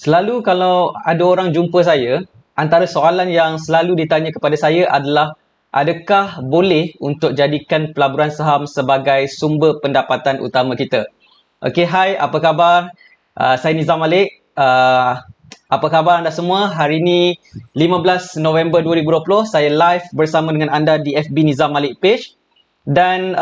Selalu kalau ada orang jumpa saya, antara soalan yang selalu ditanya kepada saya adalah, adakah boleh untuk jadikan pelaburan saham sebagai sumber pendapatan utama kita? Okey, hai, apa khabar? Saya Nizam Malik. Apa khabar anda semua? Hari ini 15 November 2020, saya live bersama dengan anda di FB Nizam Malik page. Dan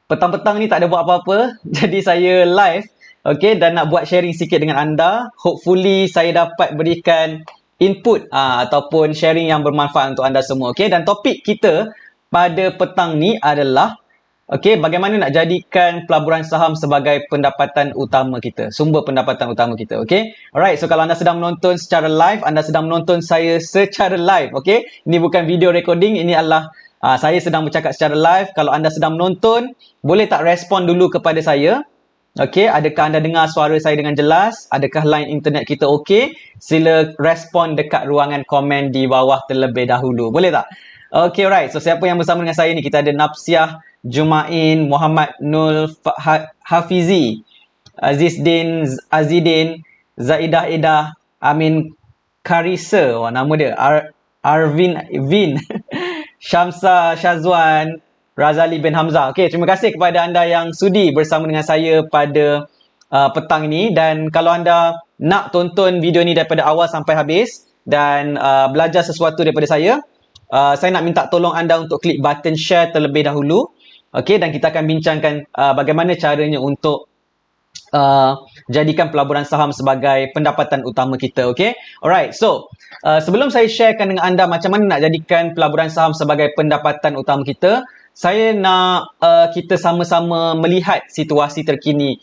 petang-petang ni tak ada buat apa-apa, jadi saya live, okay, dan nak buat sharing sikit dengan anda. Hopefully saya dapat berikan input ataupun sharing yang bermanfaat untuk anda semua. Okay, dan topik kita pada petang ni adalah, okay, bagaimana nak jadikan pelaburan saham sebagai pendapatan utama kita, sumber pendapatan utama kita. Okay, alright, so kalau anda sedang menonton secara live, anda sedang menonton saya secara live. Okay, ini bukan video recording, ini adalah saya sedang bercakap secara live. Kalau anda sedang menonton, boleh tak respon dulu kepada saya? Okey, adakah anda dengar suara saya dengan jelas? Adakah line internet kita okey? Sila respon dekat ruangan komen di bawah terlebih dahulu. Boleh tak? Okey, alright. So, siapa yang bersama dengan saya ni? Kita ada Napsiah Jumain, Muhammad Nul Hafizi, Azizdin Azidin, Zaidah Edah, Amin Karisa. Wah, nama dia. Arvin Vin. Syamsa Syazwan, Razali bin Hamzah. Okey, terima kasih kepada anda yang sudi bersama dengan saya pada petang ini. Dan kalau anda nak tonton video ni daripada awal sampai habis dan belajar sesuatu daripada saya nak minta tolong anda untuk klik button share terlebih dahulu. Okey, dan kita akan bincangkan bagaimana caranya untuk jadikan pelaburan saham sebagai pendapatan utama kita. Okay, alright. So sebelum saya sharekan dengan anda macam mana nak jadikan pelaburan saham sebagai pendapatan utama kita, saya nak kita sama-sama melihat situasi terkini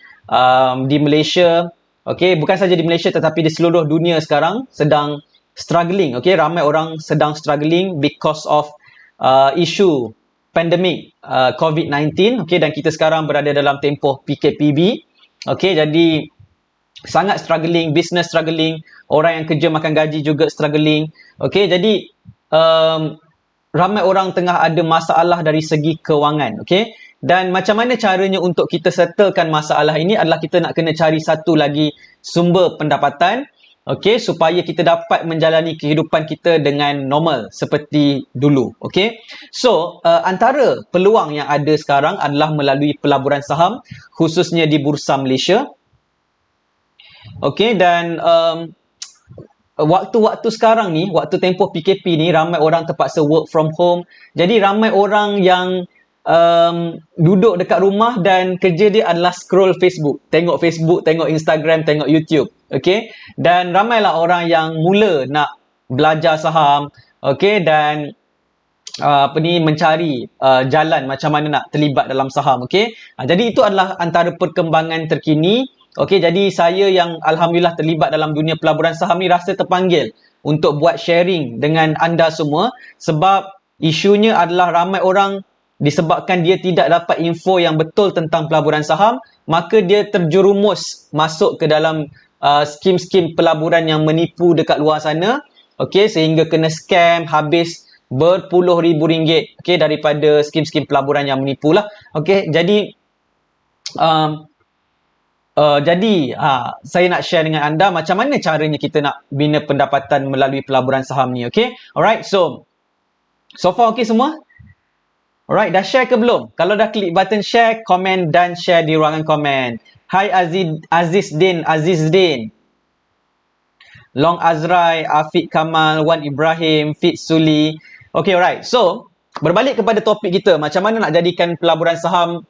di Malaysia. Okay, bukan saja di Malaysia tetapi di seluruh dunia sekarang sedang struggling. Okay, ramai orang sedang struggling because of isu pandemik COVID-19. Okay, dan kita sekarang berada dalam tempoh PKPB. Okey, jadi sangat struggling, business struggling, orang yang kerja makan gaji juga struggling. Okey, jadi ramai orang tengah ada masalah dari segi kewangan. Okey, dan macam mana caranya untuk kita settlekan masalah ini adalah kita nak kena cari satu lagi sumber pendapatan. Okey, supaya kita dapat menjalani kehidupan kita dengan normal seperti dulu. Okey, so antara peluang yang ada sekarang adalah melalui pelaburan saham, khususnya di Bursa Malaysia. Okey, dan waktu-waktu sekarang ni, waktu tempoh PKP ni, ramai orang terpaksa work from home. Jadi ramai orang yang duduk dekat rumah dan kerja dia adalah scroll Facebook, tengok Instagram, tengok YouTube. Okey, dan ramailah orang yang mula nak belajar saham, okey, dan mencari jalan macam mana nak terlibat dalam saham. Okey, jadi itu adalah antara perkembangan terkini. Okey, jadi saya yang alhamdulillah terlibat dalam dunia pelaburan saham ni rasa terpanggil untuk buat sharing dengan anda semua, sebab isunya adalah ramai orang disebabkan dia tidak dapat info yang betul tentang pelaburan saham, maka dia terjerumus masuk ke dalam skim-skim pelaburan yang menipu dekat luar sana. Okey, sehingga kena scam habis berpuluh ribu ringgit, okey, daripada skim-skim pelaburan yang menipu lah. Okey, jadi saya nak share dengan anda macam mana caranya kita nak bina pendapatan melalui pelaburan saham ni. Okey, alright, so far okey semua? Alright, dah share ke belum? Kalau dah klik button share, komen dan share di ruangan komen. Hai Azizdin, Long Azrai, Afiq Kamal, Wan Ibrahim, Fit Suli. Okay, alright. So, berbalik kepada topik kita, macam mana nak jadikan pelaburan saham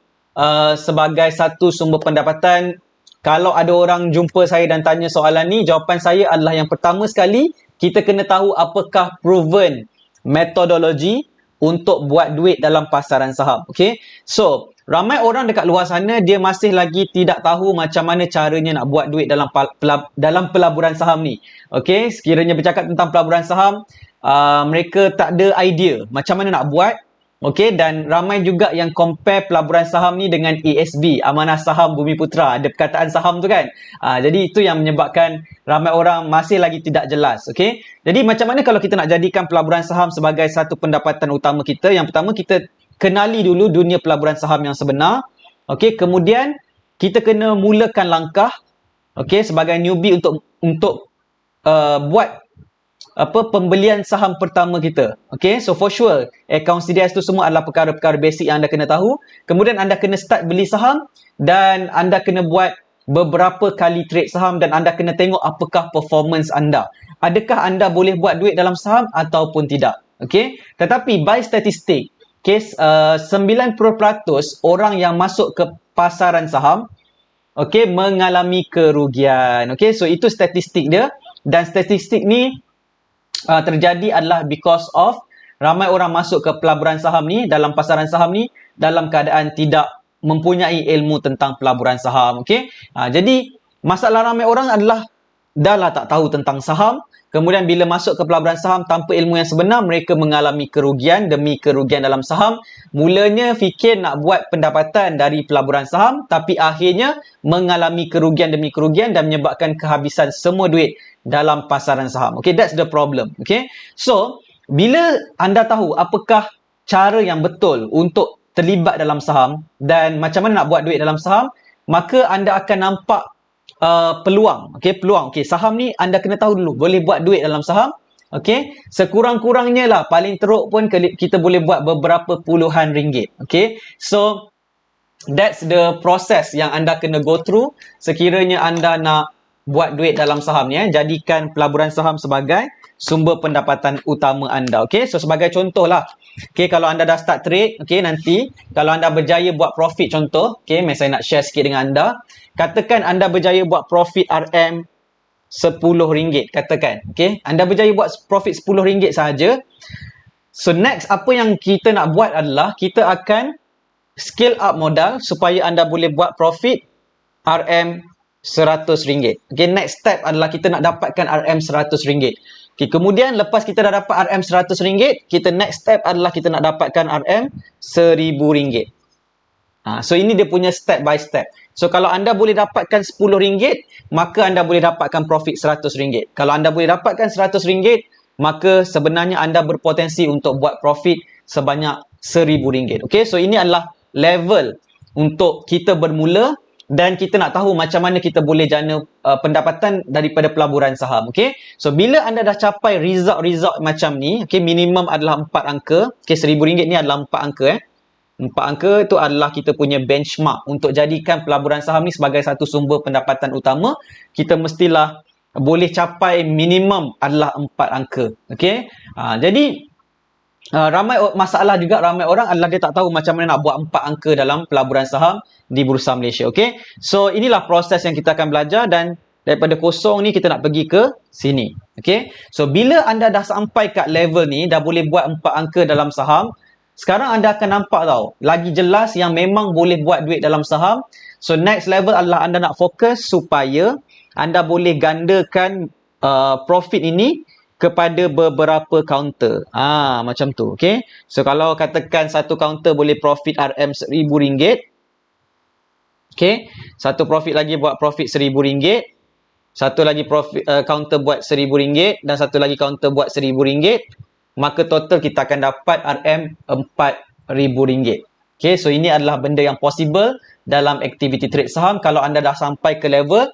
sebagai satu sumber pendapatan. Kalau ada orang jumpa saya dan tanya soalan ni, jawapan saya adalah yang pertama sekali, kita kena tahu apakah proven metodologi untuk buat duit dalam pasaran saham. Okay, so ramai orang dekat luar sana dia masih lagi tidak tahu macam mana caranya nak buat duit dalam pelaburan saham ni. Okay, sekiranya bercakap tentang pelaburan saham, mereka tak ada idea macam mana nak buat. Okay, dan ramai juga yang compare pelaburan saham ni dengan ASB, Amanah Saham Bumi Putra. Ada perkataan saham tu kan. Jadi itu yang menyebabkan ramai orang masih lagi tidak jelas. Okay, jadi macam mana kalau kita nak jadikan pelaburan saham sebagai satu pendapatan utama kita? Yang pertama, kita kenali dulu dunia pelaburan saham yang sebenar. Okay, kemudian kita kena mulakan langkah okey, sebagai newbie untuk buat pembelian saham pertama kita. Okay, so for sure account CDS tu semua adalah perkara-perkara basic yang anda kena tahu. Kemudian anda kena start beli saham dan anda kena buat beberapa kali trade saham dan anda kena tengok apakah performance anda. Adakah anda boleh buat duit dalam saham ataupun tidak. Okay, tetapi by statistik, okay, 90% orang yang masuk ke pasaran saham okay, mengalami kerugian. Okay, so itu statistik dia, dan statistik ni terjadi adalah because of ramai orang masuk ke pelaburan saham ni, dalam pasaran saham ni, dalam keadaan tidak mempunyai ilmu tentang pelaburan saham. Okay? Jadi, masalah ramai orang adalah dah lah tak tahu tentang saham, kemudian bila masuk ke pelaburan saham tanpa ilmu yang sebenar, mereka mengalami kerugian demi kerugian dalam saham. Mulanya fikir nak buat pendapatan dari pelaburan saham, tapi akhirnya mengalami kerugian demi kerugian dan menyebabkan kehabisan semua duit dalam pasaran saham. Okay, that's the problem. Okay, so bila anda tahu apakah cara yang betul untuk terlibat dalam saham dan macam mana nak buat duit dalam saham, maka anda akan nampak peluang. Okay, peluang. Okay, saham ni anda kena tahu dulu boleh buat duit dalam saham. Okay, sekurang-kurangnya lah, paling teruk pun kita boleh buat beberapa puluhan ringgit. Okay, so that's the process yang anda kena go through sekiranya anda nak buat duit dalam saham ni. Jadikan pelaburan saham sebagai sumber pendapatan utama anda. Okay, so sebagai contoh lah, okay, kalau anda dah start trade, okay, nanti kalau anda berjaya buat profit, contoh, okay, saya nak share sikit dengan anda. Katakan anda berjaya buat profit RM RM10, katakan, okay, anda berjaya buat profit RM10 sahaja. So next, apa yang kita nak buat adalah kita akan scale up modal supaya anda boleh buat profit RM100. Okay, next step adalah kita nak dapatkan RM100. Okay, kemudian lepas kita dah dapat RM100, kita next step adalah kita nak dapatkan RM1000. So ini dia punya step by step. So kalau anda boleh dapatkan RM10, maka anda boleh dapatkan profit RM100. Kalau anda boleh dapatkan RM100, maka sebenarnya anda berpotensi untuk buat profit sebanyak RM1000. Okay, so ini adalah level untuk kita bermula dan kita nak tahu macam mana kita boleh jana pendapatan daripada pelaburan saham. Okay, so bila anda dah capai result macam ni, okay, minimum adalah 4 angka. Okay, RM1000 ni adalah 4 angka. 4 angka itu adalah kita punya benchmark untuk jadikan pelaburan saham ni sebagai satu sumber pendapatan utama. Kita mestilah boleh capai minimum adalah 4 angka. Okay, jadi ramai masalah juga ramai orang adalah dia tak tahu macam mana nak buat 4 angka dalam pelaburan saham di Bursa Malaysia. Okay, so inilah proses yang kita akan belajar, dan daripada kosong ni kita nak pergi ke sini. Okay, so bila anda dah sampai kat level ni, dah boleh buat 4 angka dalam saham, sekarang anda akan nampak tau, lagi jelas yang memang boleh buat duit dalam saham. So next level adalah anda nak fokus supaya anda boleh gandakan profit ini kepada beberapa counter. Macam tu. Okay, so kalau katakan satu counter boleh profit RM1000, okay, satu profit lagi buat profit RM1000, satu lagi profit counter buat RM1000, dan satu lagi counter buat RM1000, maka total kita akan dapat RM4000. Okay, so ini adalah benda yang possible dalam aktiviti trade saham kalau anda dah sampai ke level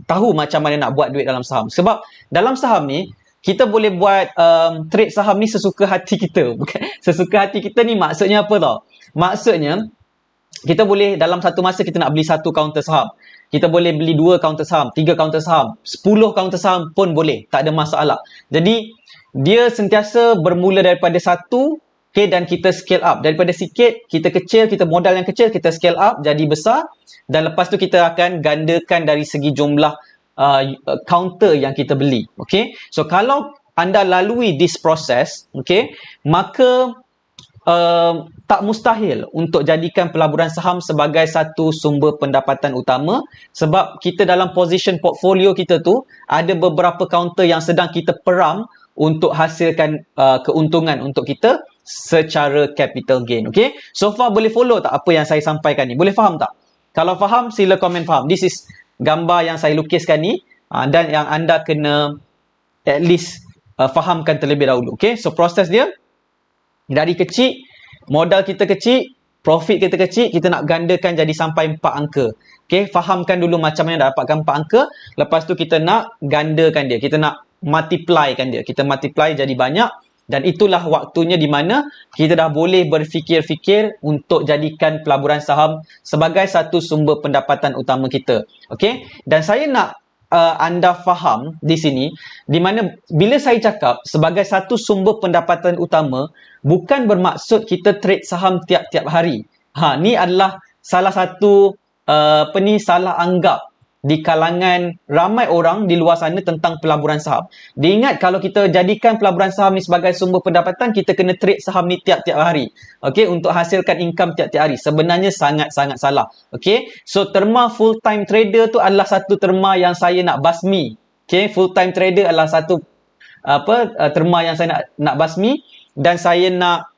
tahu macam mana nak buat duit dalam saham. Sebab dalam saham ni kita boleh buat trade saham ni sesuka hati kita. Bukan sesuka hati kita ni maksudnya apa tau? Maksudnya kita boleh dalam satu masa kita nak beli satu counter saham. Kita boleh beli 2 counter saham, 3 counter saham, 10 counter saham pun boleh. Tak ada masalah. Jadi dia sentiasa bermula daripada satu, okay, dan kita scale up. Daripada sikit, kita kecil, kita modal yang kecil, kita scale up jadi besar, dan lepas tu kita akan gandakan dari segi jumlah counter yang kita beli. Okay, so kalau anda lalui this process, okay, maka tak mustahil untuk jadikan pelaburan saham sebagai satu sumber pendapatan utama, sebab kita dalam position portfolio kita tu ada beberapa counter yang sedang kita peram untuk hasilkan keuntungan untuk kita secara capital gain. Okay, so far boleh follow tak apa yang saya sampaikan ni? Boleh faham tak? Kalau faham, sila komen faham. This is gambar yang saya lukiskan ni, dan yang anda kena at least fahamkan terlebih dahulu. Okay, so proses dia dari kecil, modal kita kecil, profit kita kecil, kita nak gandakan jadi sampai 4 angka. Okay, fahamkan dulu macam mana dapatkan 4 angka. Lepas tu kita nak gandakan dia, kita nak multiplykan dia. Kita multiply jadi banyak, dan itulah waktunya di mana kita dah boleh berfikir-fikir untuk jadikan pelaburan saham sebagai satu sumber pendapatan utama kita. Okay, dan saya nak anda faham di sini, di mana bila saya cakap sebagai satu sumber pendapatan utama, bukan bermaksud kita trade saham tiap-tiap hari. Ni adalah salah satu salah anggap di kalangan ramai orang di luar sana tentang pelaburan saham. Diingat, kalau kita jadikan pelaburan saham ni sebagai sumber pendapatan, kita kena trade saham ni tiap-tiap hari. Okey, untuk hasilkan income tiap-tiap hari. Sebenarnya sangat-sangat salah. Okey, so terma full time trader tu adalah satu terma yang saya nak basmi. Okey, full time trader adalah satu terma yang saya nak basmi, dan saya nak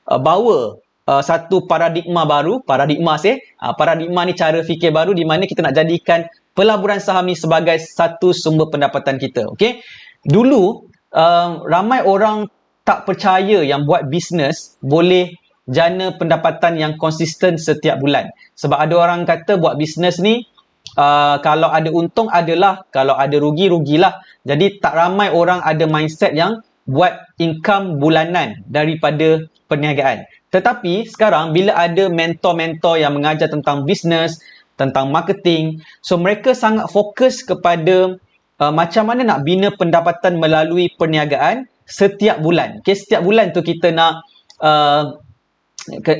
bawa satu paradigma baru, paradigma ni cara fikir baru di mana kita nak jadikan pelaburan saham ni sebagai satu sumber pendapatan kita. Okey, dulu ramai orang tak percaya yang buat bisnes boleh jana pendapatan yang konsisten setiap bulan. Sebab ada orang kata buat bisnes ni kalau ada untung adalah, kalau ada rugi, rugilah. Jadi tak ramai orang ada mindset yang buat income bulanan daripada perniagaan. Tetapi sekarang bila ada mentor-mentor yang mengajar tentang bisnes, tentang marketing, so mereka sangat fokus kepada macam mana nak bina pendapatan melalui perniagaan setiap bulan. Okay, setiap bulan tu kita nak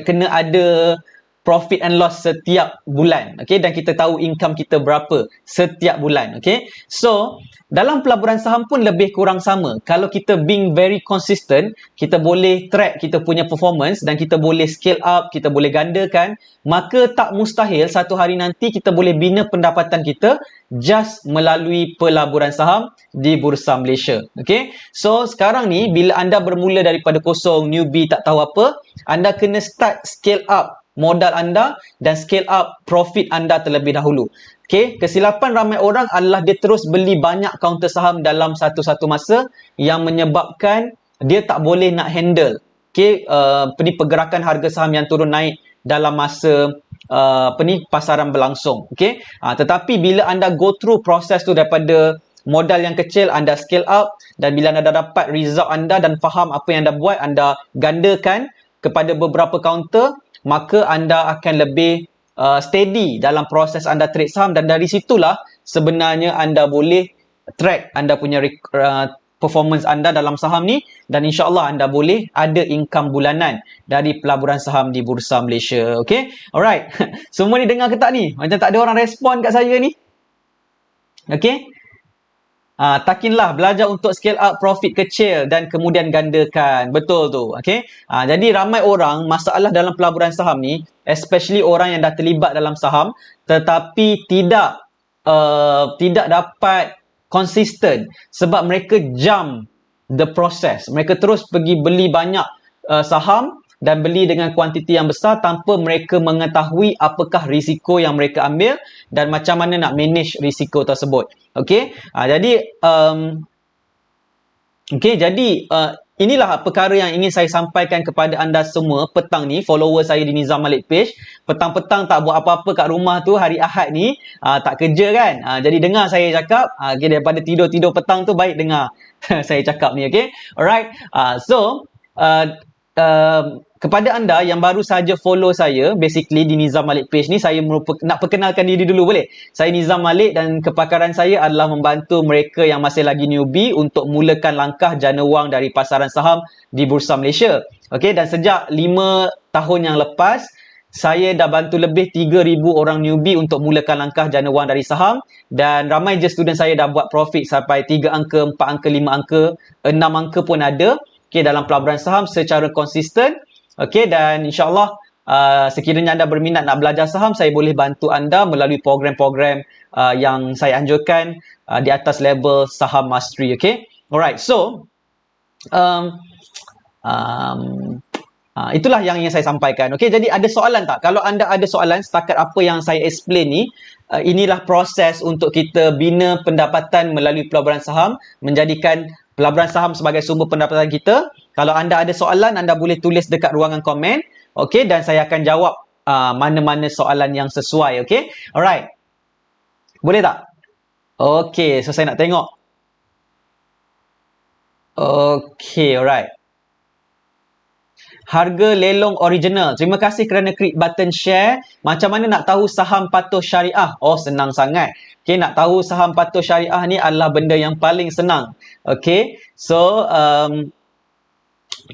kena ada profit and loss setiap bulan. Okay, dan kita tahu income kita berapa setiap bulan. Okay, so dalam pelaburan saham pun lebih kurang sama. Kalau kita being very consistent, kita boleh track kita punya performance dan kita boleh scale up, kita boleh gandakan, maka tak mustahil satu hari nanti kita boleh bina pendapatan kita just melalui pelaburan saham di Bursa Malaysia. Okay, so sekarang ni bila anda bermula daripada kosong, newbie, tak tahu apa, anda kena start scale up modal anda dan scale up profit anda terlebih dahulu. Okay, kesilapan ramai orang adalah dia terus beli banyak kaunter saham dalam satu-satu masa yang menyebabkan dia tak boleh nak handle pergerakan harga saham yang turun naik dalam masa pasaran berlangsung. Okay, tetapi bila anda go through proses tu daripada modal yang kecil, anda scale up, dan bila anda dah dapat result anda dan faham apa yang anda buat, anda gandakan kepada beberapa kaunter, maka anda akan lebih steady dalam proses anda trade saham, dan dari situlah sebenarnya anda boleh track anda punya performance anda dalam saham ni, dan insyaAllah anda boleh ada income bulanan dari pelaburan saham di Bursa Malaysia. Okay, alright. Semua ni dengar ke tak ni? Macam tak ada orang respon kat saya ni. Okay, takinlah belajar untuk scale up profit kecil dan kemudian gandakan. Betul tu. Okay, jadi ramai orang masalah dalam pelaburan saham ni, especially orang yang dah terlibat dalam saham tetapi tidak dapat konsisten sebab mereka jump the process. Mereka terus pergi beli banyak saham dan beli dengan kuantiti yang besar tanpa mereka mengetahui apakah risiko yang mereka ambil dan macam mana nak manage risiko tersebut. Okey, jadi inilah perkara yang ingin saya sampaikan kepada anda semua petang ni, follower saya di Nizam Malik Page. Petang-petang tak buat apa-apa kat rumah tu, hari Ahad ni, tak kerja kan. Jadi dengar saya cakap, daripada tidur-tidur petang tu, baik dengar saya cakap ni. Okay, alright. Kepada anda yang baru saja follow saya, basically di Nizam Malik Page ni, saya nak perkenalkan diri dulu boleh? Saya Nizam Malik dan kepakaran saya adalah membantu mereka yang masih lagi newbie untuk mulakan langkah jana wang dari pasaran saham di Bursa Malaysia. Okey, dan sejak 5 tahun yang lepas, saya dah bantu lebih 3,000 orang newbie untuk mulakan langkah jana wang dari saham, dan ramai je student saya dah buat profit sampai 3 angka, 4 angka, 5 angka, 6 angka pun ada. Okey, dalam pelaburan saham secara konsisten. Okey, dan insyaAllah sekiranya anda berminat nak belajar saham, saya boleh bantu anda melalui program-program yang saya anjurkan di atas level saham mastery. Okey, alright. So itulah yang ingin saya sampaikan. Okey, jadi ada soalan tak? Kalau anda ada soalan setakat apa yang saya explain ni, inilah proses untuk kita bina pendapatan melalui pelaburan saham, menjadikan pelaburan saham sebagai sumber pendapatan kita. Kalau anda ada soalan, anda boleh tulis dekat ruangan komen. Okey, dan saya akan jawab mana-mana soalan yang sesuai. Okey, alright. Boleh tak? Okey, so saya nak tengok. Okey, alright. Harga lelong original. Terima kasih kerana klik button share. Macam mana nak tahu saham patuh syariah? Oh, senang sangat. Okay, nak tahu saham patuh syariah ni adalah benda yang paling senang. Okay, so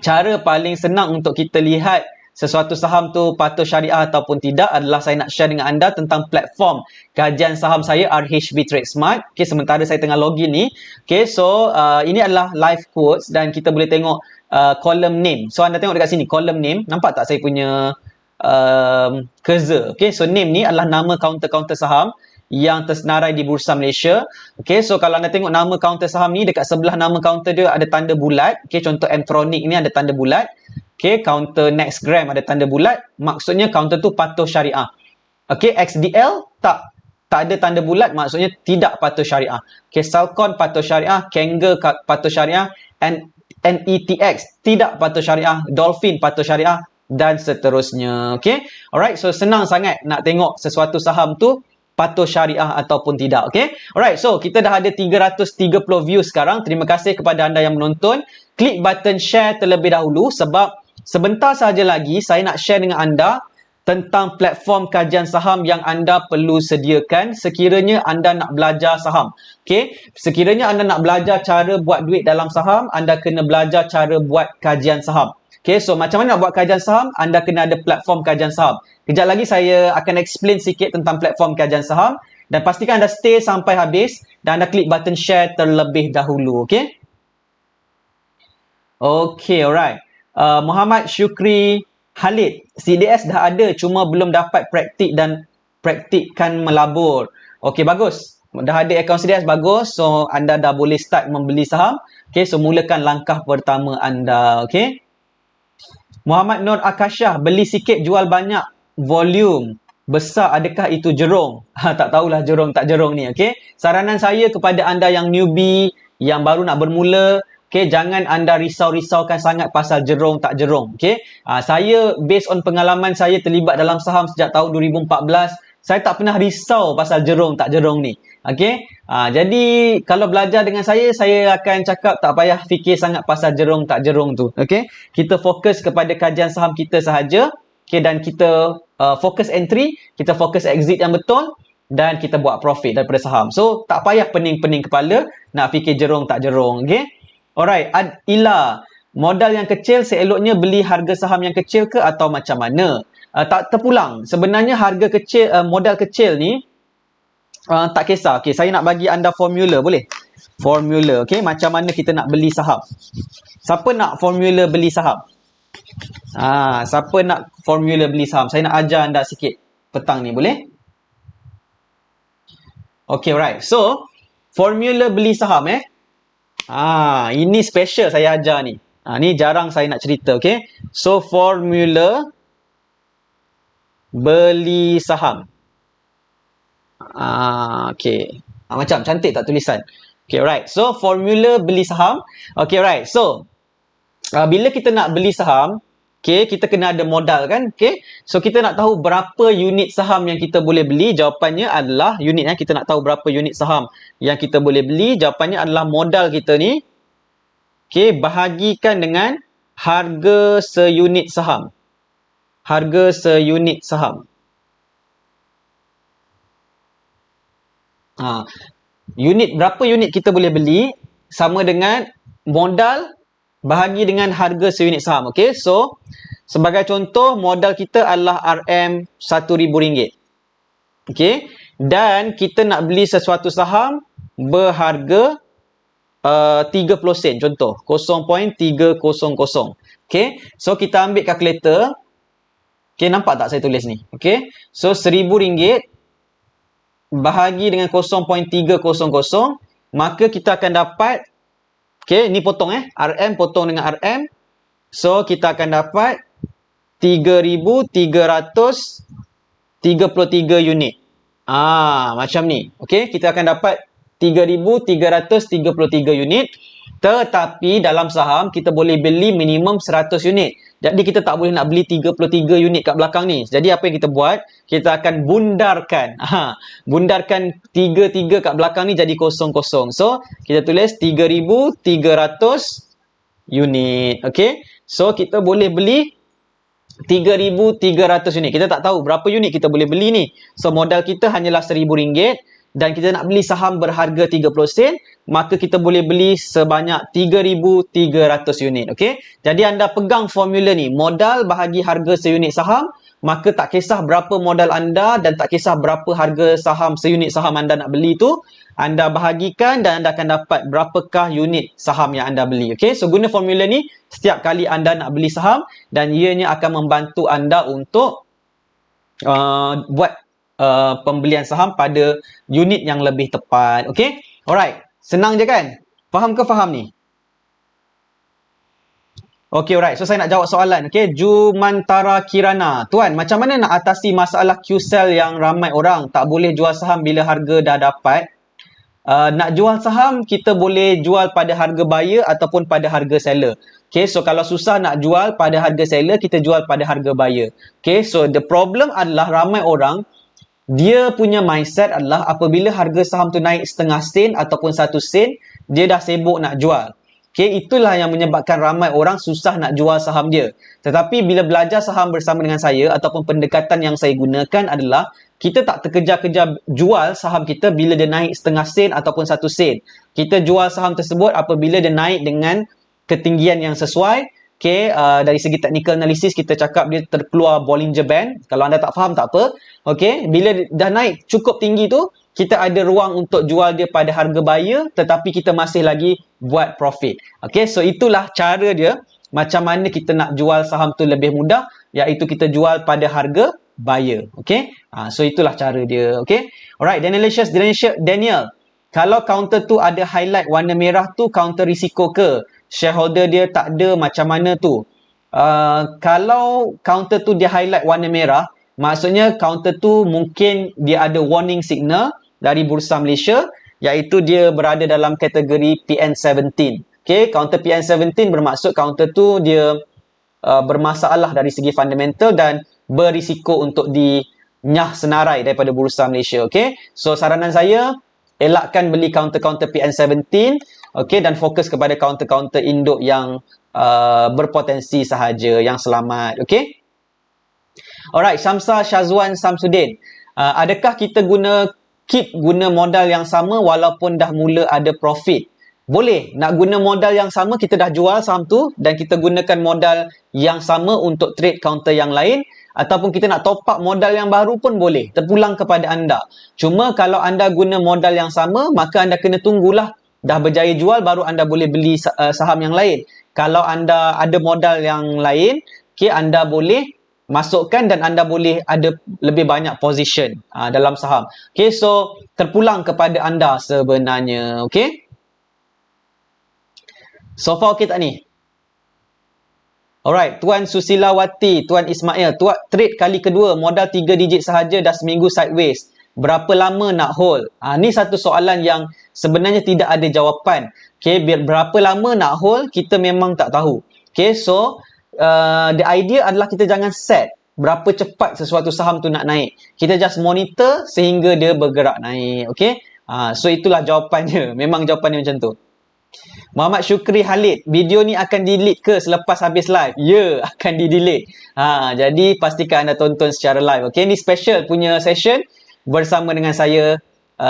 cara paling senang untuk kita lihat sesuatu saham tu patuh syariah ataupun tidak adalah saya nak share dengan anda tentang platform kajian saham saya RHB Trade Smart. Okay, sementara saya tengah login ni. Okay, so ini adalah live quotes dan kita boleh tengok column name. So anda tengok dekat sini column name. Nampak tak saya punya cursor? Okay, so name ni adalah nama kaunter-kaunter saham yang tersenarai di Bursa Malaysia. Okay, so kalau anda tengok nama kaunter saham ni, dekat sebelah nama kaunter dia ada tanda bulat. Okay, contoh Antronic ni ada tanda bulat. Okay, counter Nextgram ada tanda bulat. Maksudnya counter tu patuh syariah. Okay, XDL tak ada tanda bulat, maksudnya tidak patuh syariah. Okay, Salcon patuh syariah, Kanger patuh syariah, NETX tidak patuh syariah, Dolphin patuh syariah dan seterusnya. Okay, alright, so senang sangat nak tengok sesuatu saham tu patuh syariah ataupun tidak. Okay, alright, so kita dah ada 330 views sekarang. Terima kasih kepada anda yang menonton. Klik button share terlebih dahulu sebab sebentar sahaja lagi saya nak share dengan anda tentang platform kajian saham yang anda perlu sediakan sekiranya anda nak belajar saham. Okay, sekiranya anda nak belajar cara buat duit dalam saham, anda kena belajar cara buat kajian saham. Okay, so macam mana nak buat kajian saham? Anda kena ada platform kajian saham. Kejap lagi saya akan explain sikit tentang platform kajian saham dan pastikan anda stay sampai habis dan anda klik button share terlebih dahulu. Okay? Okay, alright. Muhammad Syukri Khalid, CDS dah ada cuma belum dapat praktikkan melabur. Okey, bagus. Dah ada akaun CDS, bagus. So anda dah boleh start membeli saham. Okey, so mulakan langkah pertama anda. Okey. Muhammad Nur Akashah, beli sikit jual banyak, volume besar, adakah itu jerung? Tak tahulah jerung tak jerung ni. Okey. Saranan saya kepada anda yang newbie, yang baru nak bermula, okay, jangan anda risaukan sangat pasal jerung tak jerung. Okay? Saya based on pengalaman saya terlibat dalam saham sejak tahun 2014, saya tak pernah risau pasal jerung tak jerung ni. Okay? Jadi kalau belajar dengan saya akan cakap tak payah fikir sangat pasal jerung tak jerung tu. Okay? Kita fokus kepada kajian saham kita sahaja. Okay, dan kita fokus entry, kita fokus exit yang betul dan kita buat profit daripada saham. So tak payah pening-pening kepala nak fikir jerung tak jerung. Okay? Alright, Ila, modal yang kecil seeloknya beli harga saham yang kecil ke atau macam mana? Tak terpulang. Sebenarnya harga kecil, modal kecil ni tak kisah. Okay, saya nak bagi anda formula, boleh? Formula, okay? Macam mana kita nak beli saham? Siapa nak formula beli saham? Siapa nak formula beli saham? Saya nak ajar anda sikit petang ni, boleh? Okay, right. So, formula beli saham, ini special saya ajar ni. Ni jarang saya nak cerita, okay? So, formula beli saham. Okay. Macam cantik tak tulisan? Okay, right. So, formula beli saham. Okay, right. So, bila kita nak beli saham, okay, kita kena ada modal kan? Okay. So, kita nak tahu berapa unit saham yang kita boleh beli. Jawapannya adalah unit. Kita nak tahu berapa unit saham yang kita boleh beli. Jawapannya adalah modal kita ni. Okay, bahagikan dengan harga seunit saham. Harga seunit saham. Berapa unit kita boleh beli sama dengan modal bahagi dengan harga seunit saham. Okay, so sebagai contoh modal kita adalah RM1,000. Okay, dan kita nak beli sesuatu saham berharga 30 sen, contoh 0.300. Okay, so kita ambil kalkulator. Okay, nampak tak saya tulis ni? Okay, so RM1,000 bahagi dengan 0.300, maka kita akan dapat, okay, ni potong RM potong dengan RM. So, kita akan dapat 3,333 unit. Macam ni. Okay, kita akan dapat 3,333 unit. Tetapi dalam saham kita boleh beli minimum 100 unit. Jadi kita tak boleh nak beli 33 unit kat belakang ni. Jadi apa yang kita buat? Kita akan bundarkan. Bundarkan 3 kat belakang ni jadi kosong-kosong. So, kita tulis 3,300 unit. Okay. So, kita boleh beli 3,300 unit. Kita tak tahu berapa unit kita boleh beli ni. So, modal kita hanyalah RM1,000 dan kita nak beli saham berharga 30 sen, maka kita boleh beli sebanyak 3,300 unit. Okay? Jadi anda pegang formula ni, modal bahagi harga seunit saham, maka tak kisah berapa modal anda dan tak kisah berapa harga saham seunit saham anda nak beli tu, anda bahagikan dan anda akan dapat berapakah unit saham yang anda beli. Okay? So guna formula ni setiap kali anda nak beli saham dan ianya akan membantu anda untuk buat pembelian saham pada unit yang lebih tepat. Okay? Alright. Senang je kan? Faham ke faham ni? Okay, alright. So, saya nak jawab soalan. Okay, Jumantara Kirana. Tuan, macam mana nak atasi masalah Q-sell yang ramai orang tak boleh jual saham bila harga dah dapat? Nak jual saham, kita boleh jual pada harga buyer ataupun pada harga seller. Okay, so kalau susah nak jual pada harga seller, kita jual pada harga buyer. Okay, so the problem adalah ramai orang dia punya mindset adalah apabila harga saham tu naik setengah sen ataupun 1 sen, dia dah sibuk nak jual. Okay, itulah yang menyebabkan ramai orang susah nak jual saham dia. Tetapi bila belajar saham bersama dengan saya ataupun pendekatan yang saya gunakan adalah kita tak terkejar-kejar jual saham kita bila dia naik setengah sen ataupun 1 sen. Kita jual saham tersebut apabila dia naik dengan ketinggian yang sesuai. Okay, dari segi technical analysis kita cakap dia terkeluar Bollinger Band. Kalau anda tak faham tak apa. Okay, bila dah naik cukup tinggi tu, kita ada ruang untuk jual dia pada harga buyer tetapi kita masih lagi buat profit. Okay, so itulah cara dia macam mana kita nak jual saham tu lebih mudah, iaitu kita jual pada harga buyer. Okay, so itulah cara dia. Okay, alright, Daniel, kalau counter tu ada highlight warna merah tu counter risiko ke? Shareholder dia tak ada, macam mana tu? Kalau counter tu dia highlight warna merah, maksudnya counter tu mungkin dia ada warning signal dari Bursa Malaysia, iaitu dia berada dalam kategori PN17. Okay, counter PN17 bermaksud counter tu dia bermasalah dari segi fundamental dan berisiko untuk dinyah senarai daripada Bursa Malaysia. Okay, so saranan saya, elakkan beli counter-counter PN17, okay, dan fokus kepada counter-counter induk yang berpotensi sahaja, yang selamat. Okay. Alright, Syamsa Syazwan Samsudin. Adakah kita keep guna modal yang sama walaupun dah mula ada profit? Boleh. Nak guna modal yang sama, kita dah jual saham tu dan kita gunakan modal yang sama untuk trade counter yang lain. Ataupun kita nak top up modal yang baru pun boleh. Terpulang kepada anda. Cuma kalau anda guna modal yang sama, maka anda kena tunggulah dah berjaya jual baru anda boleh beli saham yang lain. Kalau anda ada modal yang lain, okay, anda boleh masukkan dan anda boleh ada lebih banyak position dalam saham. Okay, so terpulang kepada anda sebenarnya. Okay. So far okay tak ni? Alright, Tuan Susilawati, Tuan Ismail, trade kali kedua, modal 3 digit sahaja dah seminggu sideways. Berapa lama nak hold? Ni satu soalan yang sebenarnya tidak ada jawapan. Okay, berapa lama nak hold, kita memang tak tahu. Okay, so the idea adalah kita jangan set berapa cepat sesuatu saham tu nak naik. Kita just monitor sehingga dia bergerak naik. Okay, so itulah jawapannya. Memang jawapannya macam tu. Muhammad Syukri Khalid, video ni akan delete ke selepas habis live? Ya, akan di-delete. Jadi pastikan anda tonton secara live. Okay, ni special punya session bersama dengan saya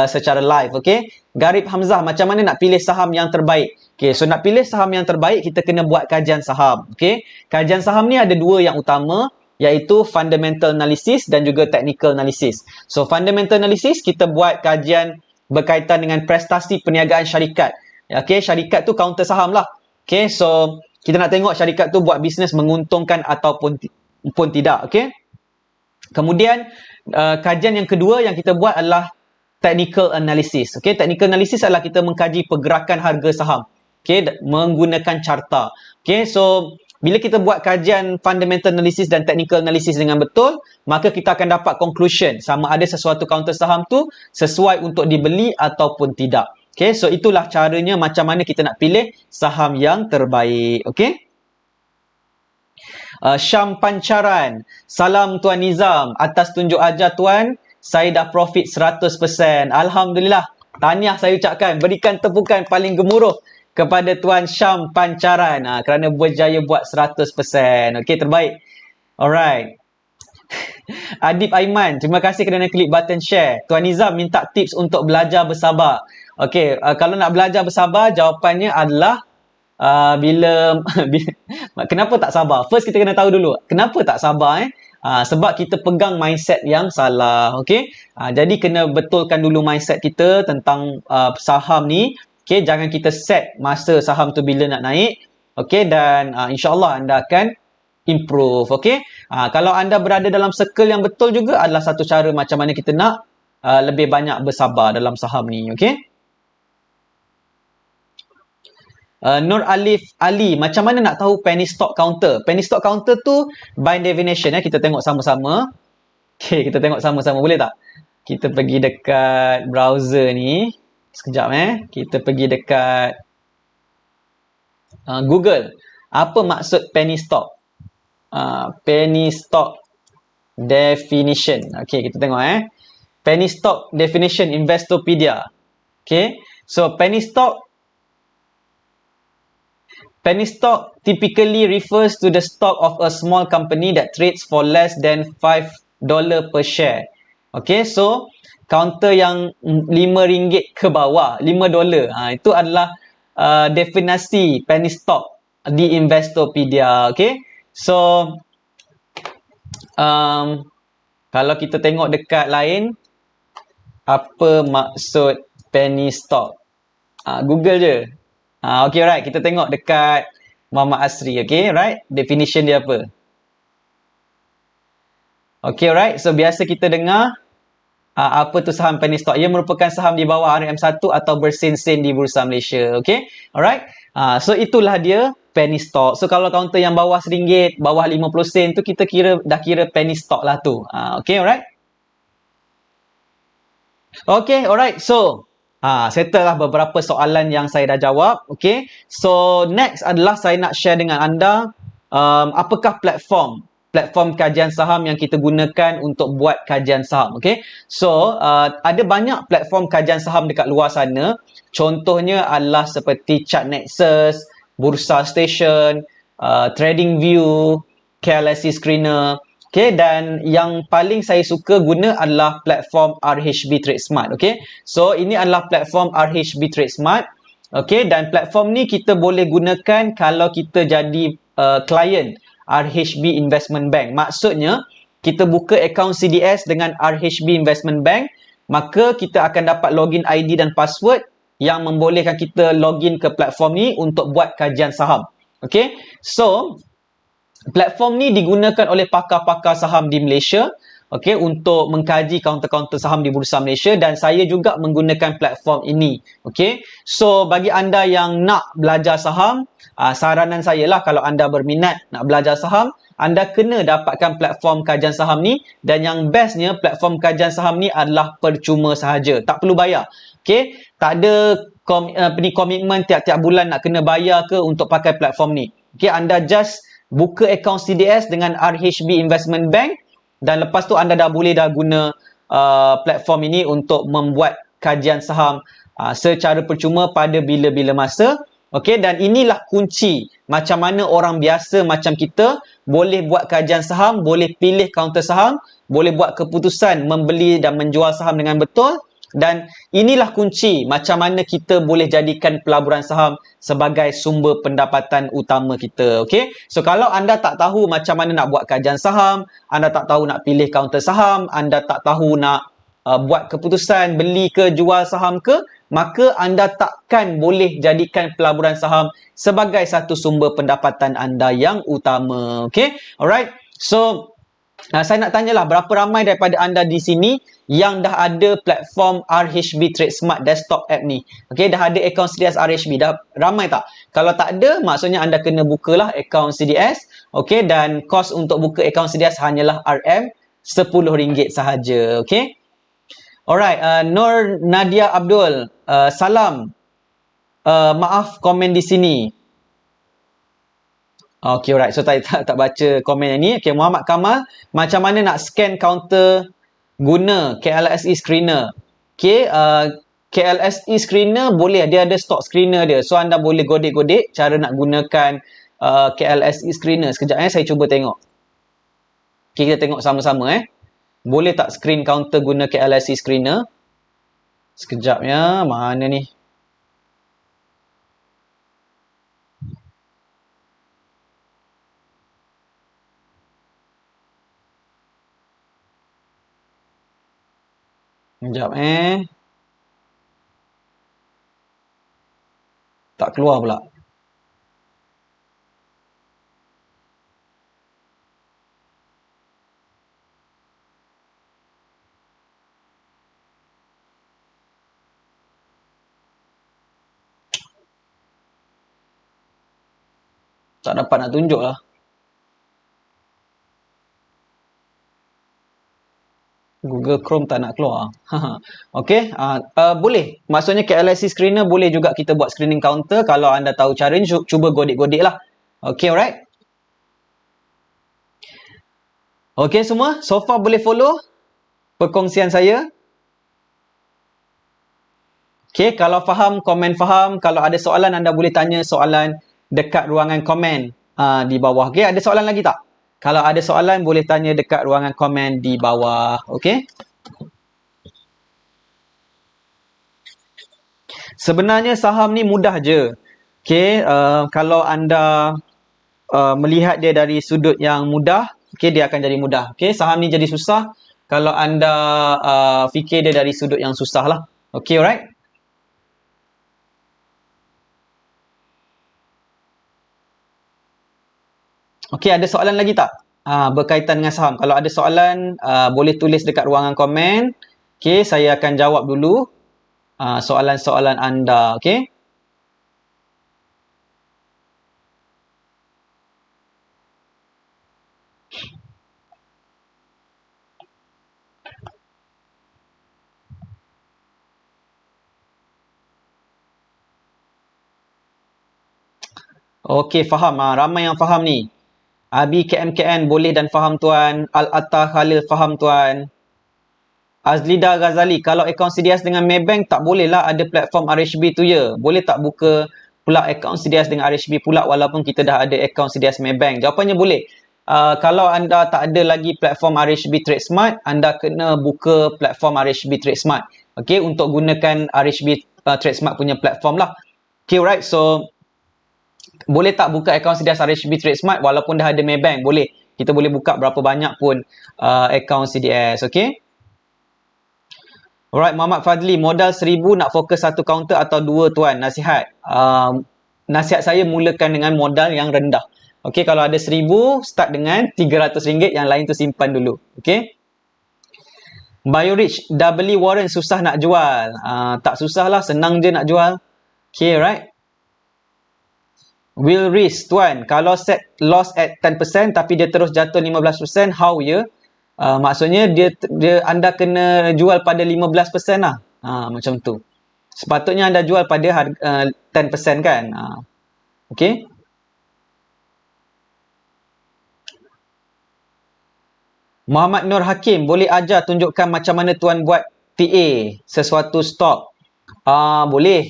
secara live. Okay, Garib Hamzah, macam mana nak pilih saham yang terbaik? Okay, so nak pilih saham yang terbaik, kita kena buat kajian saham. Okay, kajian saham ni ada dua yang utama, iaitu fundamental analysis dan juga technical analysis. So fundamental analysis, kita buat kajian berkaitan dengan prestasi perniagaan syarikat. Okay, syarikat tu counter saham lah. Okay, so kita nak tengok syarikat tu buat bisnes menguntungkan ataupun tidak. Okay, kemudian kajian yang kedua yang kita buat adalah technical analysis. Okay, technical analysis adalah kita mengkaji pergerakan harga saham. Okay, menggunakan carta. Okay, so bila kita buat kajian fundamental analysis dan technical analysis dengan betul, maka kita akan dapat conclusion sama ada sesuatu counter saham tu sesuai untuk dibeli ataupun tidak. Okay, so itulah caranya macam mana kita nak pilih saham yang terbaik. Okay. Syam Pancaran. Salam Tuan Nizam. Atas tunjuk ajar Tuan, saya dah profit 100%. Alhamdulillah. Tahniah saya ucapkan. Berikan tepukan paling gemuruh kepada Tuan Syam Pancaran kerana berjaya buat 100%. Okey, terbaik. Alright. Adib Aiman, terima kasih kerana klik button share. Tuan Nizam minta tips untuk belajar bersabar. Okey, kalau nak belajar bersabar, jawapannya adalah bila kenapa tak sabar? First kita kena tahu dulu kenapa tak sabar sebab kita pegang mindset yang salah. Okey, jadi kena betulkan dulu mindset kita tentang saham ni. Okey, jangan kita set masa saham tu bila nak naik. Okey, dan insya-Allah anda akan improve. Okey, kalau anda berada dalam circle yang betul juga adalah satu cara macam mana kita nak lebih banyak bersabar dalam saham ni. Okey, Nur Alif Ali, macam mana nak tahu penny stock counter? Penny stock counter tu by definition kita tengok sama-sama. Okey, kita tengok sama-sama, boleh tak? Kita pergi dekat browser ni. Sekejap kita pergi dekat Google. Apa maksud penny stock? Penny stock definition. Okey, kita tengok penny stock definition Investopedia. Okey, so penny stock typically refers to the stock of a small company that trades for less than $5 per share. Okay, so counter yang RM5 ke bawah, $5. Itu adalah definisi penny stock di Investopedia. Okay, so kalau kita tengok dekat lain, apa maksud penny stock? Google je. Okay, right. Kita tengok dekat Muhammad Asri. Okay, right. Definition dia apa? Okay, right. So, biasa kita dengar apa tu saham penny stock. Ia merupakan saham di bawah RM1 atau bersen-sen di Bursa Malaysia. Okay, alright. So, itulah dia penny stock. So, kalau counter yang bawah RM1, bawah 50 sen tu kita dah kira penny stock lah tu. Okay, alright. Okay, alright. So, settle lah beberapa soalan yang saya dah jawab. Okay. So, next adalah saya nak share dengan anda apakah platform kajian saham yang kita gunakan untuk buat kajian saham. Okay. So, ada banyak platform kajian saham dekat luar sana. Contohnya adalah seperti Chartnexus, Bursa Station, TradingView, KLSE Screener. Okay, dan yang paling saya suka guna adalah platform RHB TradeSmart. Okay, so ini adalah platform RHB TradeSmart. Okay, dan platform ni kita boleh gunakan kalau kita jadi klien RHB Investment Bank. Maksudnya, kita buka akaun CDS dengan RHB Investment Bank, maka kita akan dapat login ID dan password yang membolehkan kita login ke platform ni untuk buat kajian saham. Okay, so platform ni digunakan oleh pakar-pakar saham di Malaysia, okay, untuk mengkaji kaunter-kaunter saham di Bursa Malaysia, dan saya juga menggunakan platform ini. Okay, so bagi anda yang nak belajar saham, saranan saya lah, kalau anda berminat nak belajar saham, anda kena dapatkan platform kajian saham ni, dan yang bestnya platform kajian saham ni adalah percuma sahaja, tak perlu bayar. Okay, tak ada komitmen tiap-tiap bulan nak kena bayar ke untuk pakai platform ni. Okay, anda just buka akaun CDS dengan RHB Investment Bank, dan lepas tu anda dah boleh guna platform ini untuk membuat kajian saham secara percuma pada bila-bila masa. Okey, dan inilah kunci macam mana orang biasa macam kita boleh buat kajian saham, boleh pilih kaunter saham, boleh buat keputusan membeli dan menjual saham dengan betul. Dan inilah kunci macam mana kita boleh jadikan pelaburan saham sebagai sumber pendapatan utama kita. Okay? So, kalau anda tak tahu macam mana nak buat kajian saham, anda tak tahu nak pilih kaunter saham, anda tak tahu nak buat keputusan beli ke jual saham ke, maka anda takkan boleh jadikan pelaburan saham sebagai satu sumber pendapatan anda yang utama. Okay? Alright? So, saya nak tanyalah, berapa ramai daripada anda di sini yang dah ada platform RHB TradeSmart desktop app ni? Okay, dah ada akaun CDS RHB, dah ramai tak? Kalau tak ada, maksudnya anda kena bukalah akaun CDS. Okay, dan kos untuk buka akaun CDS hanyalah RM10 sahaja. Okay. Alright, Nur Nadia Abdul. salam. Maaf komen di sini. Okay, alright. So, tak baca komen yang ni. Okay, Muhammad Kamal. Macam mana nak scan counter guna KLSE screener? Okay, KLSE screener boleh. Dia ada stock screener dia. So, anda boleh godek-godek cara nak gunakan KLSE screener. Sekejap saya cuba tengok. Okay, kita tengok sama-sama Boleh tak screen counter guna KLSE screener? Sekejap ya. Mana ni? Sekejap Tak keluar pula. Tak dapat nak tunjuk lah. Google Chrome tak nak keluar. Okay. Boleh. Maksudnya KLSE screener boleh juga kita buat screening counter. Kalau anda tahu cara ni, cuba godek-godek lah. Okay, alright. Okay semua. So far boleh follow perkongsian saya. Okay, kalau faham, komen faham. Kalau ada soalan, anda boleh tanya soalan dekat ruangan komen di bawah. Okay, ada soalan lagi tak? Kalau ada soalan, boleh tanya dekat ruangan komen di bawah. Okay? Sebenarnya saham ni mudah je. Okay? Kalau anda melihat dia dari sudut yang mudah, okay, dia akan jadi mudah. Okay? Saham ni jadi susah kalau anda fikir dia dari sudut yang susah lah. Okay, alright? Okey, ada soalan lagi tak? Berkaitan dengan saham. Kalau ada soalan, boleh tulis dekat ruangan komen. Okey, saya akan jawab dulu soalan-soalan anda. Okey? Okey, faham. Ramai yang faham ni. Abi KMKN boleh dan faham tuan. Al-Atta Khalil faham tuan. Azlida Ghazali, kalau akaun CDS dengan Maybank tak boleh lah ada platform RHB tu ya. Boleh tak buka pula akaun CDS dengan RHB pula walaupun kita dah ada akaun CDS Maybank? Jawapannya boleh. Kalau anda tak ada lagi platform RHB Trade Smart, anda kena buka platform RHB Trade Smart. Okay, untuk gunakan RHB Trade Smart punya platform lah. Okay, right. So, boleh tak buka akaun CDS RHB Trade Smart walaupun dah ada Maybank? Boleh. Kita boleh buka berapa banyak pun akaun CDS. Okay. Alright, Muhammad Fadli, modal 1,000 nak fokus satu counter atau dua tuan? Nasihat. Nasihat saya mulakan dengan modal yang rendah. Okay, kalau ada 1,000, start dengan RM300, yang lain tu simpan dulu. Okay. BioRich, dah beli warrant susah nak jual. Tak susah lah, senang je nak jual. Okay, right. Will risk, tuan. Kalau set loss at 10% tapi dia terus jatuh 15%, how ya? Maksudnya anda kena jual pada 15% lah. Macam tu. Sepatutnya anda jual pada harga 10% kan. Okay. Muhammad Nur Hakim, boleh ajar tunjukkan macam mana tuan buat TA sesuatu stok? Boleh.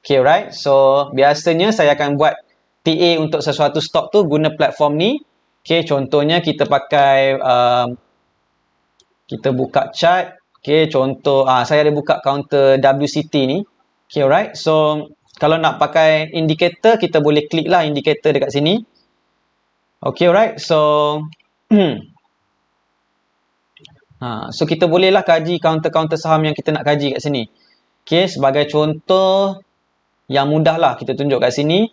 Okay, right. So, biasanya saya akan buat TA untuk sesuatu stok tu guna platform ni. Okay, contohnya kita pakai kita buka chart. Okay, contoh saya ada buka counter WCT ni. Okay, alright. So, kalau nak pakai indikator, kita boleh klik lah indikator dekat sini. Okay, alright. So, so kita bolehlah kaji counter-counter saham yang kita nak kaji kat sini. Okay, sebagai contoh yang mudah lah kita tunjuk kat sini.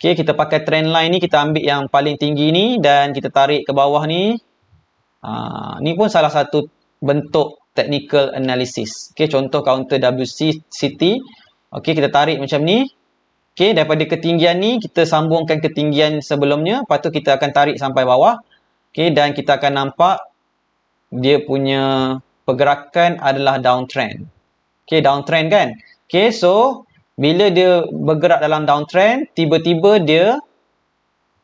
Okay, kita pakai trend line ni, kita ambil yang paling tinggi ni dan kita tarik ke bawah ni. Ni pun salah satu bentuk technical analysis. Okay, contoh counter WCT. Okay, kita tarik macam ni. Okay, daripada ketinggian ni, kita sambungkan ketinggian sebelumnya. Lepas tu kita akan tarik sampai bawah. Okay, dan kita akan nampak dia punya pergerakan adalah downtrend. Okay, downtrend kan. Okay, so bila dia bergerak dalam downtrend, tiba-tiba dia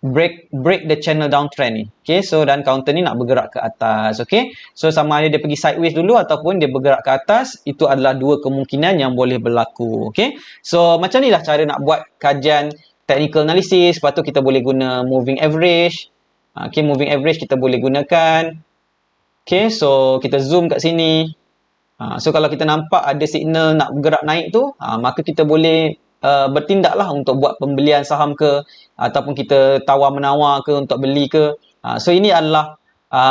break the channel downtrend ni. Okay, so dan counter ni nak bergerak ke atas. Okay, so sama ada dia pergi sideways dulu ataupun dia bergerak ke atas, itu adalah dua kemungkinan yang boleh berlaku. Okay, so macam ni lah cara nak buat kajian technical analysis. Lepas tu kita boleh guna moving average. Okay, moving average kita boleh gunakan. Okay, so kita zoom kat sini. So kalau kita nampak ada signal nak bergerak naik tu, maka kita boleh bertindaklah untuk buat pembelian saham ke, ataupun kita tawar-menawar ke untuk beli ke. So ini adalah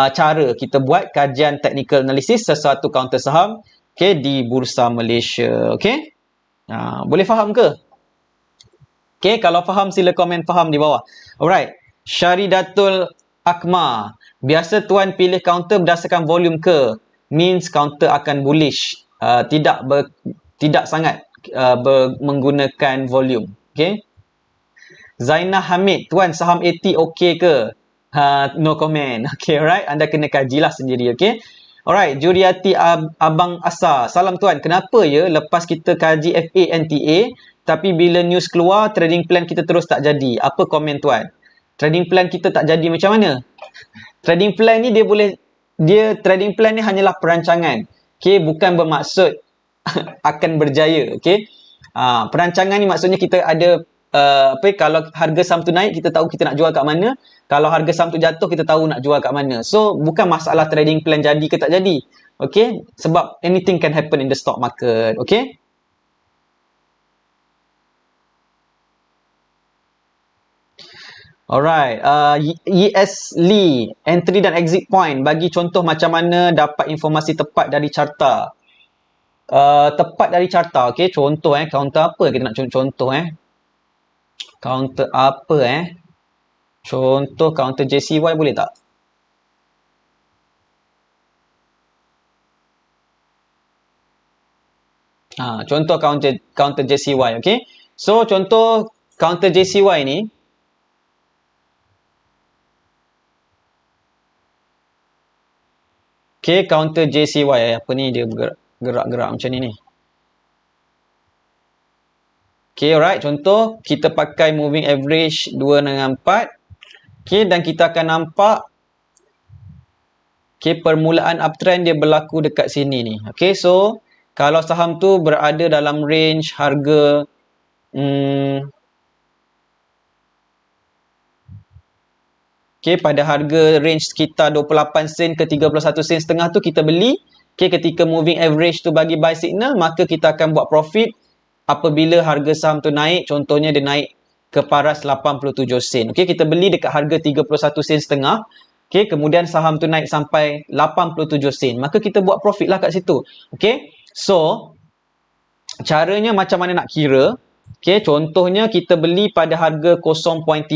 cara kita buat kajian technical analysis sesuatu kaunter saham, okay, di Bursa Malaysia. Okay, boleh faham ke? Okay, kalau faham sila komen faham di bawah. Alright, Syaridatul Akmal, biasa tuan pilih counter berdasarkan volume ke? Means counter akan bullish, tidak sangat menggunakan volume. Okay, Zainah Hamid, tuan saham AT okey ke? No comment. Okay, alright, anda kena kajilah sendiri. Okay, alright, Juriati Abang Asa, salam tuan, kenapa ya lepas kita kaji FA NTA tapi bila news keluar trading plan kita terus tak jadi? Apa komen tuan? Trading plan kita tak jadi macam mana? Trading plan ni trading plan ni hanyalah perancangan. Okay, bukan bermaksud akan berjaya. Okay, perancangan ni maksudnya kita ada kalau harga saham tu naik kita tahu kita nak jual kat mana, kalau harga saham tu jatuh kita tahu nak jual kat mana. So bukan masalah trading plan jadi ke tak jadi. Okay, sebab anything can happen in the stock market. Okay, alright, ES Lee, entry dan exit point. Bagi contoh macam mana dapat informasi tepat dari carta. Tepat dari carta. Okay, contoh counter apa kita nak contoh counter apa contoh counter JCY boleh tak? Contoh counter JCY. Okay, so contoh counter JCY ni, okay, counter JCY apa ni, dia gerak-gerak macam ni. Okay, alright, contoh kita pakai moving average 2 dengan 4. Okay, dan kita akan nampak okay, permulaan uptrend dia berlaku dekat sini ni. Okay, so kalau saham tu berada dalam range harga okay, pada harga range sekitar 28 sen ke 31 sen setengah tu kita beli. Okay, ketika moving average tu bagi buy signal, maka kita akan buat profit apabila harga saham tu naik. Contohnya dia naik ke paras 87 sen. Okay, kita beli dekat harga 31 sen setengah. Okay, kemudian saham tu naik sampai 87 sen. Maka kita buat profit lah kat situ. Okay, so caranya macam mana nak kira? Okay, contohnya kita beli pada harga 0.315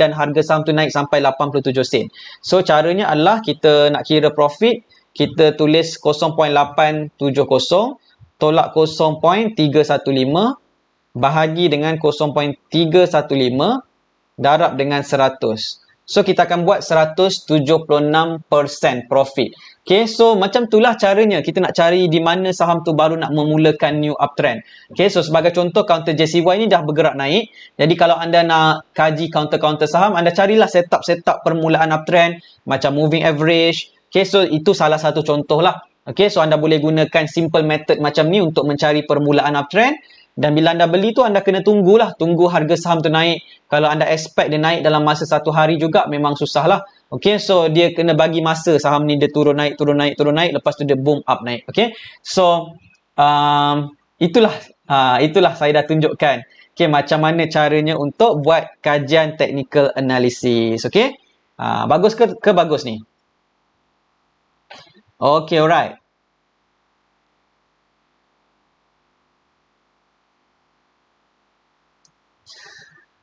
dan harga saham tu naik sampai 87 sen. So caranya adalah kita nak kira profit, kita tulis 0.870 tolak 0.315 bahagi dengan 0.315 darab dengan 100. So kita akan buat 176% profit. Okay, so macam itulah caranya kita nak cari di mana saham tu baru nak memulakan new uptrend. Okay, so sebagai contoh counter JCY ni dah bergerak naik. Jadi kalau anda nak kaji counter-counter saham, anda carilah setup permulaan uptrend macam moving average. Okay, so itu salah satu contoh lah. Okay, so anda boleh gunakan simple method macam ni untuk mencari permulaan uptrend. Dan bila anda beli tu, anda kena tunggu harga saham tu naik. Kalau anda expect dia naik dalam masa 1 hari juga, memang susah lah. Okay, so dia kena bagi masa saham ni dia turun naik. Lepas tu dia boom up naik. Okay, so itulah saya dah tunjukkan. Okay, macam mana caranya untuk buat kajian technical analysis. Okay, bagus ke bagus ni? Okay, alright.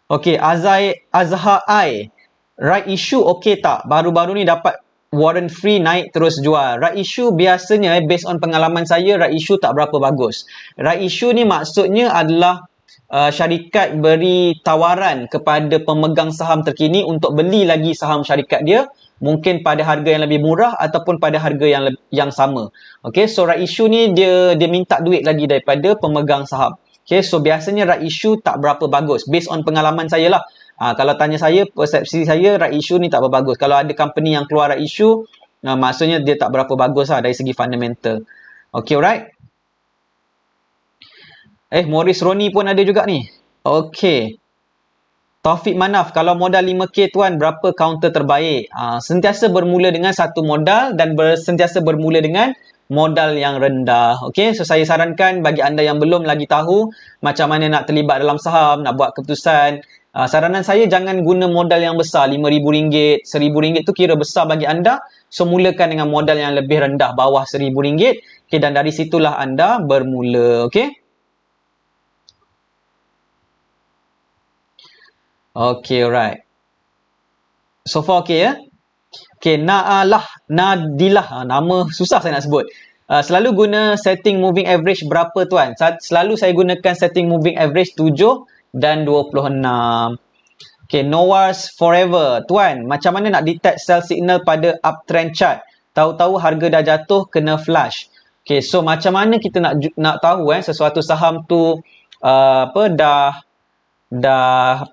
Okay, Azhar I, right issue okay tak? Baru-baru ni dapat warrant free naik terus jual. Right issue biasanya based on pengalaman saya, right issue tak berapa bagus. Right issue ni maksudnya adalah syarikat beri tawaran kepada pemegang saham terkini untuk beli lagi saham syarikat dia mungkin pada harga yang lebih murah ataupun pada harga yang sama. Okay, so right issue ni dia minta duit lagi daripada pemegang saham. Okay, so biasanya right issue tak berapa bagus based on pengalaman saya lah. Kalau tanya saya, persepsi saya right issue ni tak berapa bagus. Kalau ada company yang keluar right issue, maksudnya dia tak berapa bagus lah dari segi fundamental. Okay, alright. Maurice Roni pun ada juga ni. Okay. Taufik Manaf, kalau modal 5K tuan, berapa counter terbaik? Sentiasa bermula dengan satu modal dan sentiasa bermula dengan modal yang rendah. Okay, so saya sarankan bagi anda yang belum lagi tahu macam mana nak terlibat dalam saham, nak buat keputusan, saranan saya jangan guna modal yang besar, RM5,000, RM1,000 tu kira besar bagi anda. So, mulakan dengan modal yang lebih rendah, bawah RM1,000. Okay, dan dari situlah anda bermula. Okay. Okay, alright. So far okay ya? Okay, Nadilah. Nama susah saya nak sebut. Selalu guna setting moving average berapa tuan? Selalu saya gunakan setting moving average 7 dan 26. Okay, no wars forever. Tuan, macam mana nak detect sell signal pada uptrend chart? Tahu-tahu harga dah jatuh, kena flush. Okay, so macam mana kita nak tahu sesuatu saham tu dah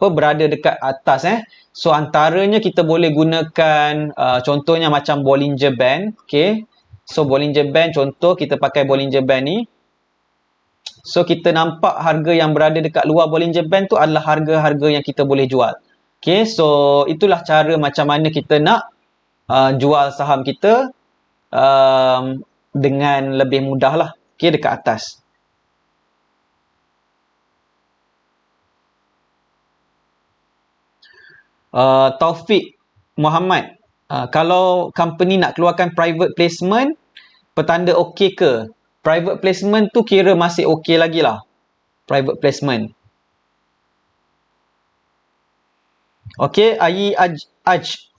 berada dekat atas So antaranya kita boleh gunakan contohnya macam Bollinger Band. Okay, so Bollinger Band, contoh kita pakai Bollinger Band ni. So kita nampak harga yang berada dekat luar Bollinger Band tu adalah harga-harga yang kita boleh jual. Okay, so itulah cara macam mana kita nak jual saham kita dengan lebih mudah lah. Okay, dekat atas. Taufik Muhammad, kalau company nak keluarkan private placement, petanda okey ke? Private placement tu kira masih okey lagi lah. Private placement. Okey,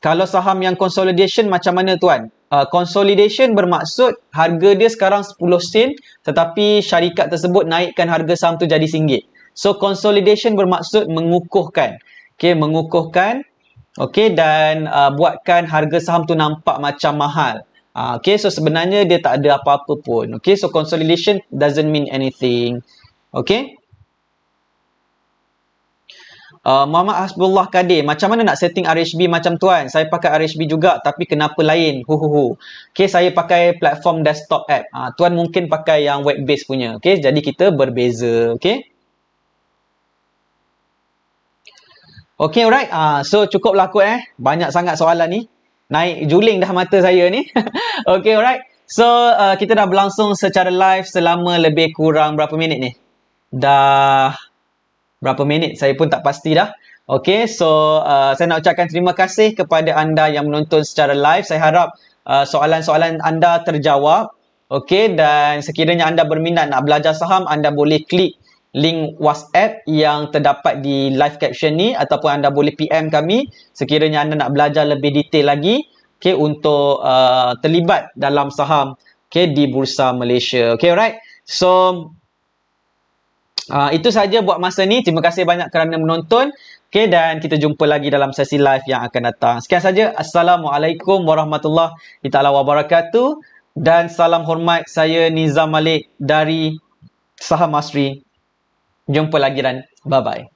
kalau saham yang consolidation macam mana tuan? Consolidation bermaksud harga dia sekarang 10 sen tetapi syarikat tersebut naikkan harga saham tu jadi RM1. So consolidation bermaksud mengukuhkan. Okay, mengukuhkan. Okay, dan buatkan harga saham tu nampak macam mahal. Okay, so sebenarnya dia tak ada apa-apa pun. Okay, so consolidation doesn't mean anything. Okay. Muhammad Hasbullah Kadir, macam mana nak setting RHB macam tuan? Saya pakai RHB juga tapi kenapa lain? Okay, saya pakai platform desktop app. Tuan mungkin pakai yang web based punya. Okay, jadi kita berbeza. Okay. Okay, alright. So, cukuplah kot banyak sangat soalan ni. Naik juling dah mata saya ni. Okay, alright. So, kita dah berlangsung secara live selama lebih kurang berapa minit ni? Dah berapa minit? Saya pun tak pasti dah. Okay, so saya nak ucapkan terima kasih kepada anda yang menonton secara live. Saya harap soalan-soalan anda terjawab. Okay, dan sekiranya anda berminat nak belajar saham, anda boleh klik link WhatsApp yang terdapat di live caption ni ataupun anda boleh PM kami sekiranya anda nak belajar lebih detail lagi untuk terlibat dalam saham di Bursa Malaysia. Okay, alright. So itu saja buat masa ni. Terima kasih banyak kerana menonton. Okay, dan kita jumpa lagi dalam sesi live yang akan datang. Sekian saja. Assalamualaikum warahmatullahi wabarakatuh dan salam hormat. Saya Nizam Malik dari Saham Masri. Jumpa lagi dan bye-bye.